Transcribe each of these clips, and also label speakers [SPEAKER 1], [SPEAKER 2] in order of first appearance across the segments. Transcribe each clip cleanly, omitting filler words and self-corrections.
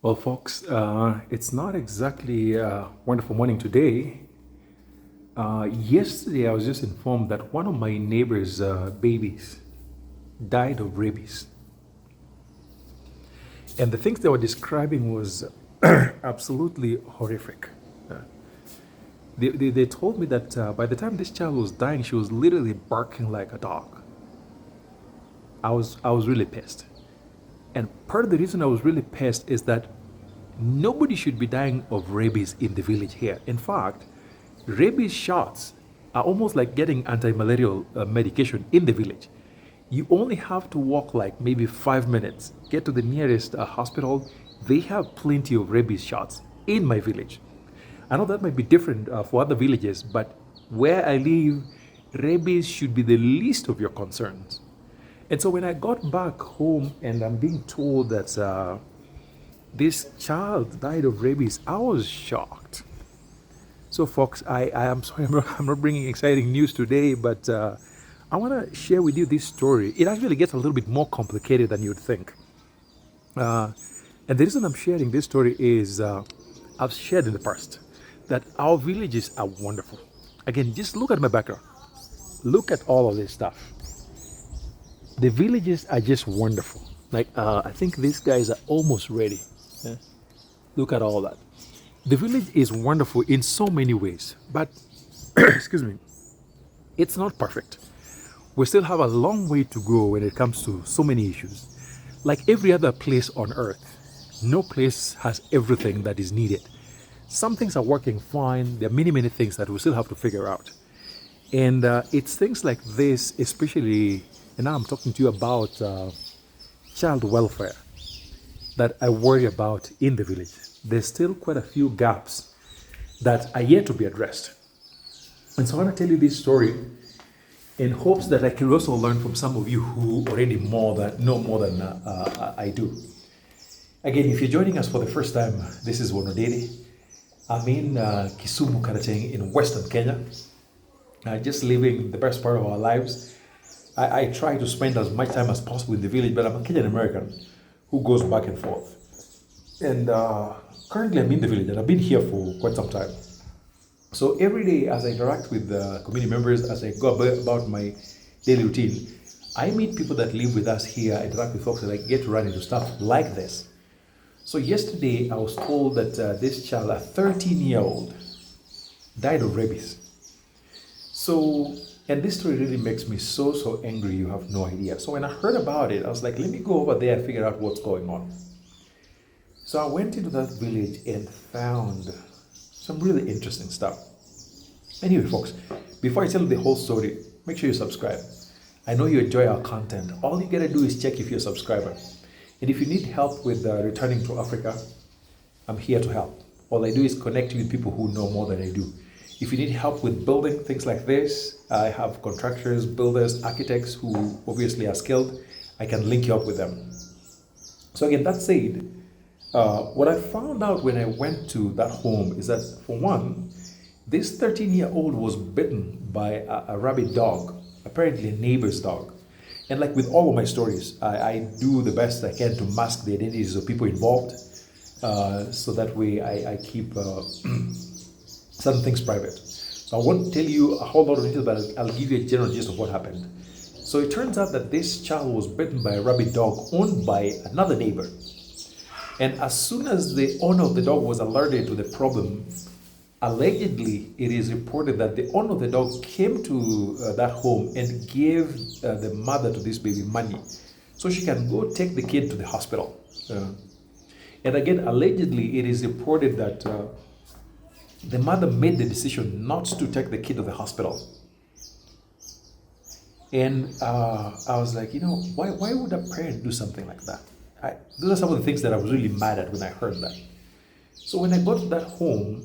[SPEAKER 1] Well, folks, it's not exactly a wonderful morning today. Yesterday, I was just informed that one of my neighbor's babies died of rabies. And the things they were describing was absolutely horrific. They told me that by the time this child was dying, she was literally barking like a dog. I was really pissed. And part of the reason I was really pissed is that nobody should be dying of rabies in the village here. In fact, rabies shots are almost like getting anti-malarial medication in the village. You only have to walk like maybe 5 minutes, get to the nearest hospital. They have plenty of rabies shots in my village. I know that might be different for other villages, but where I live, rabies should be the least of your concerns. And so when I got back home and I'm being told that this child died of rabies, I was shocked. So, folks, I am sorry I'm not bringing exciting news today, but I want to share with you this story. It actually gets a little bit more complicated than you'd think. And the reason I'm sharing this story is I've shared in the past that our villages are wonderful. Again, just look at my background. Look at all of this stuff. The villages are just wonderful. Like, I think these guys are almost ready. Yeah? Look at all that. The village is wonderful in so many ways, but, excuse me, it's not perfect. We still have a long way to go when it comes to so many issues. Like every other place on earth, no place has everything that is needed. Some things are working fine. There are many, many things that we still have to figure out. And it's things like this, especially, and now I'm talking to you about child welfare, that I worry about in the village. There's still quite a few gaps that are yet to be addressed. And so I want to tell you this story in hopes that I can also learn from some of you who already know more than I do. Again, if you're joining us for the first time, this is Wonodede. I'm in Kisumu, Karateng in Western Kenya, just living the best part of our lives. I try to spend as much time as possible in the village, but I'm a Kenyan American who goes back and forth. And currently I'm in the village and I've been here for quite some time. So every day as I interact with the community members, as I go about my daily routine, I meet people that live with us here, I interact with folks, and I get to run into stuff like this. So yesterday I was told that this child, a 13-year-old, died of rabies. So, and this story really makes me so angry, you have no idea. So when I heard about it, I was like, let me go over there and figure out what's going on. So I went into that village and found some really interesting stuff. Anyway, folks, before I tell you the whole story, make sure you subscribe. I know you enjoy our content. All you gotta do is check if you're a subscriber. And if you need help with returning to Africa, I'm here to help. All I do is connect you with people who know more than I do. If you need help with building things like this, I have contractors, builders, architects who obviously are skilled. I can link you up with them. So again, that said, what I found out when I went to that home is that, for one, this 13-year-old was bitten by a rabid dog, apparently a neighbor's dog. And like with all of my stories, I do the best I can to mask the identities of people involved, so that way I keep some things private. So I won't tell you a whole lot of details, but I'll give you a general gist of what happened. So it turns out that this child was bitten by a rabid dog owned by another neighbor. And as soon as the owner of the dog was alerted to the problem, allegedly it is reported that the owner of the dog came to that home and gave the mother to this baby money so she can go take the kid to the hospital. And again, allegedly it is reported that the mother made the decision not to take the kid to the hospital. And I was like, why would a parent do something like that? Those are some of the things that I was really mad at when I heard that. So when I got to that home,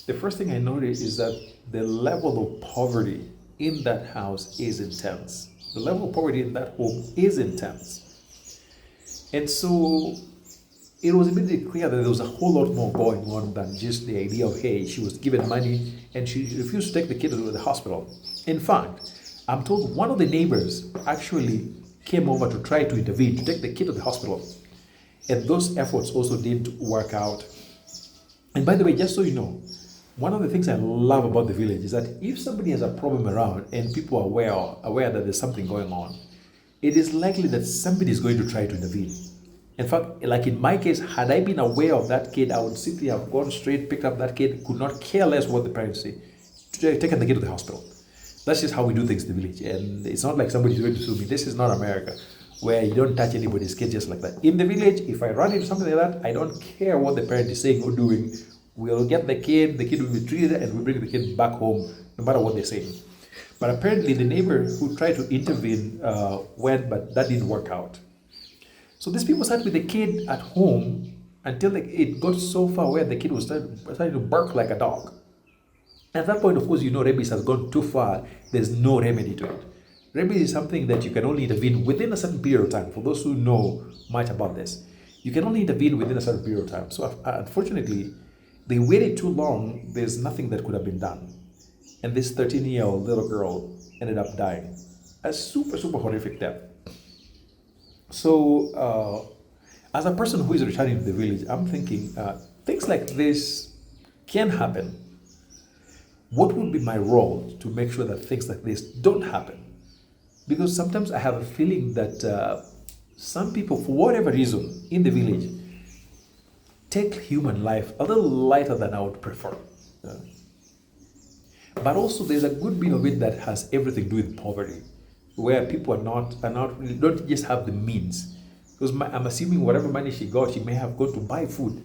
[SPEAKER 1] the first thing I noticed is that the level of poverty in that house is intense. The level of poverty in that home is intense. And so it was immediately clear that there was a whole lot more going on than just the idea of, hey, she was given money and she refused to take the kid to the hospital. In fact, I'm told one of the neighbors actually came over to try to intervene, to take the kid to the hospital. And those efforts also didn't work out. And by the way, just so you know, one of the things I love about the village is that if somebody has a problem around and people are aware that there's something going on, it is likely that somebody is going to try to intervene. In fact, like in my case, had I been aware of that kid, I would simply have gone straight, picked up that kid, could not care less what the parents say, taken the kid to the hospital. That's just how we do things in the village. And it's not like somebody's going to sue me. This is not America, where you don't touch anybody's kid just like that. In the village, if I run into something like that, I don't care what the parent is saying or doing. We'll get the kid will be treated, and we bring the kid back home, no matter what they're saying. But apparently the neighbor who tried to intervene went, but that didn't work out. So these people sat with the kid at home until it got so far where the kid was starting to bark like a dog. At that point, of course, rabies has gone too far. There's no remedy to it. Rabies is something that you can only intervene within a certain period of time. For those who know much about this, you can only intervene within a certain period of time. So unfortunately, they waited too long. There's nothing that could have been done. And this 13-year-old little girl ended up dying. A super, super horrific death. So as a person who is returning to the village, I'm thinking things like this can happen. What would be my role to make sure that things like this don't happen? Because sometimes I have a feeling that some people, for whatever reason, in the village, take human life a little lighter than I would prefer. But also there's a good bit of it that has everything to do with poverty, where people don't just have the means. Because I'm assuming whatever money she got, she may have gone to buy food.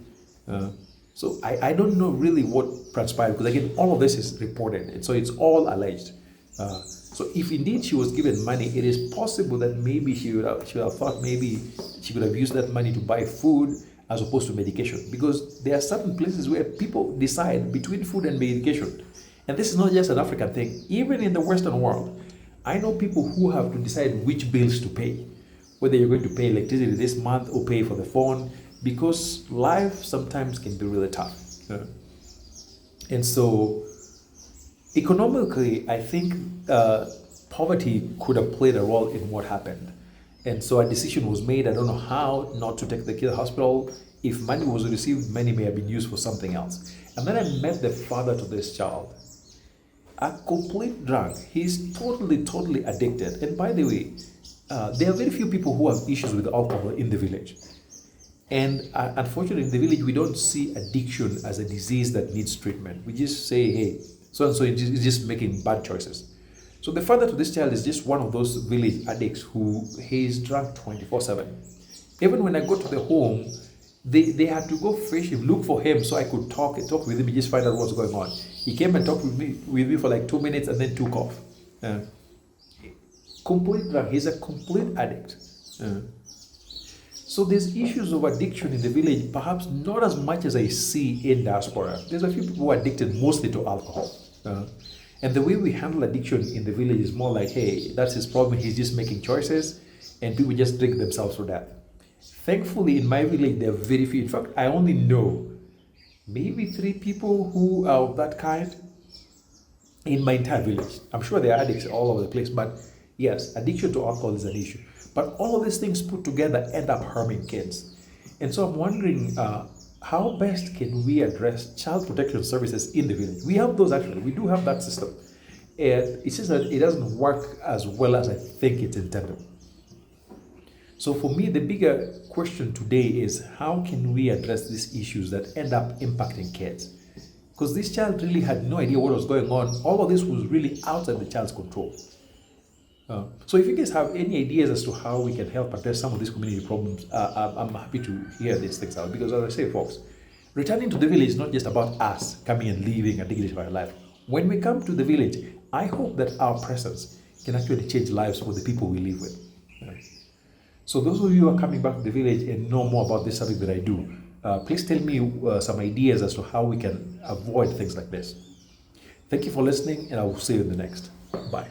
[SPEAKER 1] So I don't know really what transpired, because again, all of this is reported, and so it's all alleged. So if indeed she was given money, it is possible that maybe she would have thought maybe she could have used that money to buy food as opposed to medication, because there are certain places where people decide between food and medication. And this is not just an African thing. Even in the Western world, I know people who have to decide which bills to pay, whether you're going to pay electricity this month or pay for the phone, because life sometimes can be really tough. And so economically, I think poverty could have played a role in what happened. And so a decision was made, I don't know how, not to take the kid to the hospital. If money was received, money may have been used for something else. And then I met the father to this child. A complete drunk. He's totally addicted. And by the way, there are very few people who have issues with alcohol in the village. And unfortunately, in the village, we don't see addiction as a disease that needs treatment. We just say, hey, so-and-so is just making bad choices. So the father to this child is just one of those village addicts who he's drunk 24/7. Even when I go to the home, they had to go fetch him, look for him so I could talk with him and just find out what's going on. He came and talked with me for like 2 minutes and then took off. Complete drunk. He's a complete addict. So there's issues of addiction in the village, perhaps not as much as I see in diaspora. There's a few people who are addicted mostly to alcohol. And the way we handle addiction in the village is more like, hey, that's his problem, he's just making choices, and people just drink themselves to death. Thankfully, in my village, there are very few. In fact, I only know maybe 3 people who are of that kind in my entire village. I'm sure there are addicts all over the place, but yes, addiction to alcohol is an issue. But all of these things put together end up harming kids. And so I'm wondering, how best can we address child protection services in the village? We have those actually. We do have that system. It's just that it doesn't work as well as I think it's intended. So for me, the bigger question today is how can we address these issues that end up impacting kids? Because this child really had no idea what was going on. All of this was really outside the child's control. So if you guys have any ideas as to how we can help address some of these community problems, I'm happy to hear these things out. Because as I say, folks, returning to the village is not just about us coming and living a dignified life. When we come to the village, I hope that our presence can actually change lives for the people we live with. So those of you who are coming back to the village and know more about this subject that I do, please tell me some ideas as to how we can avoid things like this. Thank you for listening, and I will see you in the next. Bye.